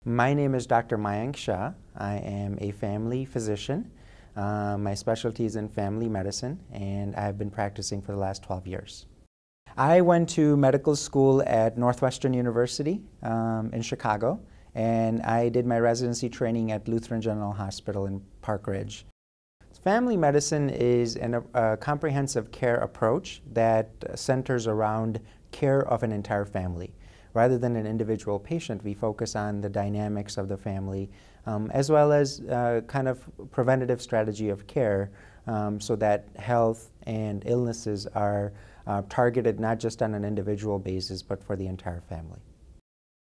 My name is Dr. Mayank Shah. I am a family physician. My specialty is in family medicine, and I've been practicing for the last 12 years. I went to medical school at Northwestern University in Chicago, and I did my residency training at Lutheran General Hospital in Park Ridge. Family medicine is a comprehensive care approach that centers around care of an entire family. Rather than an individual patient, we focus on the dynamics of the family, as well as kind of preventative strategy of care, so that health and illnesses are targeted not just on an individual basis, but for the entire family.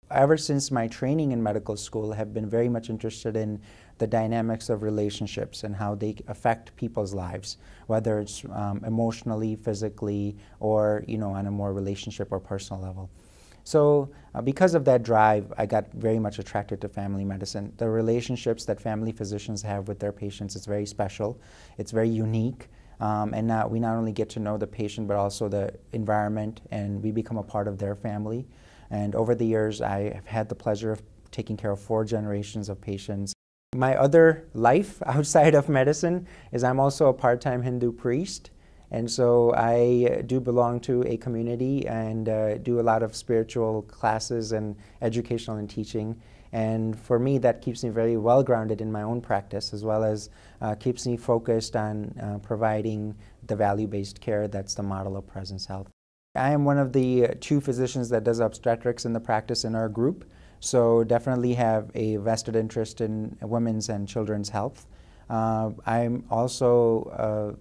Ever since my training in medical school, I have been very much interested in the dynamics of relationships and how they affect people's lives, whether it's emotionally, physically, or on a more relationship or personal level. So because of that drive, I got very much attracted to family medicine. The relationships that family physicians have with their patients is very special. It's very unique. And now we not only get to know the patient, but also the environment, and we become a part of their family. And over the years, I have had the pleasure of taking care of 4 generations of patients. My other life outside of medicine is I'm also a part-time Hindu priest. And so I do belong to a community and do a lot of spiritual classes and educational and teaching. And for me, that keeps me very well grounded in my own practice, as well as keeps me focused on providing the value-based care that's the model of Presence Health. I am one of the 2 physicians that does obstetrics in the practice in our group, so definitely have a vested interest in women's and children's health. I'm also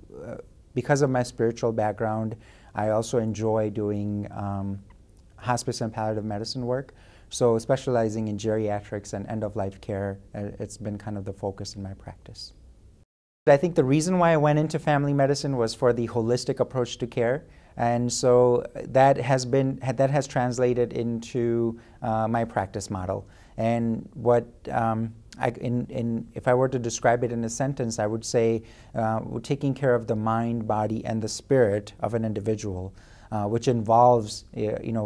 because of my spiritual background, I also enjoy doing hospice and palliative medicine work. So specializing in geriatrics and end-of-life care, it's been kind of the focus in my practice. I think the reason why I went into family medicine was for the holistic approach to care. And so that has translated into my practice model. And what if I were to describe it in a sentence, I would say we're taking care of the mind, body, and the spirit of an individual, which involves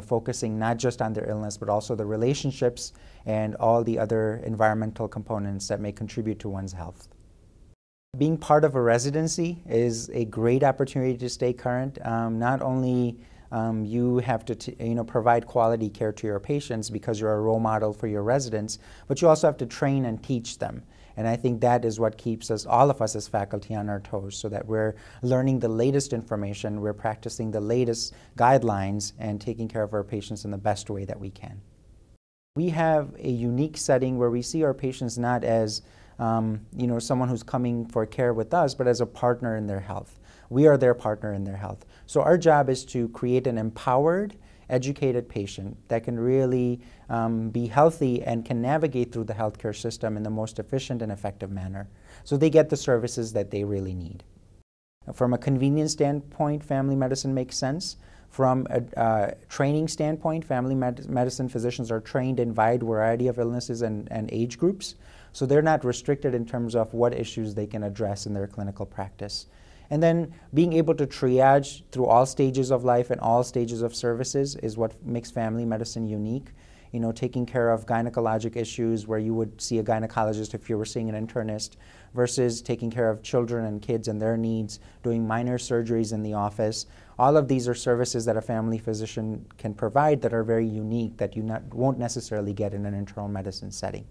focusing not just on their illness, but also the relationships and all the other environmental components that may contribute to one's health. Being part of a residency is a great opportunity to stay current. Not only you have to provide quality care to your patients because you're a role model for your residents, but you also have to train and teach them. And I think that is what keeps us, all of us as faculty, on our toes, so that we're learning the latest information, we're practicing the latest guidelines, and taking care of our patients in the best way that we can. We have a unique setting where we see our patients not as someone who's coming for care with us, but as a partner in their health. We are their partner in their health. So our job is to create an empowered, educated patient that can really be healthy and can navigate through the healthcare system in the most efficient and effective manner, so they get the services that they really need. From a convenience standpoint, family medicine makes sense. From a training standpoint, family medicine physicians are trained in a wide variety of illnesses and age groups, so they're not restricted in terms of what issues they can address in their clinical practice. And then being able to triage through all stages of life and all stages of services is what makes family medicine unique. Taking care of gynecologic issues where you would see a gynecologist if you were seeing an internist, versus taking care of children and kids and their needs, doing minor surgeries in the office. All of these are services that a family physician can provide that are very unique, that you won't necessarily get in an internal medicine setting.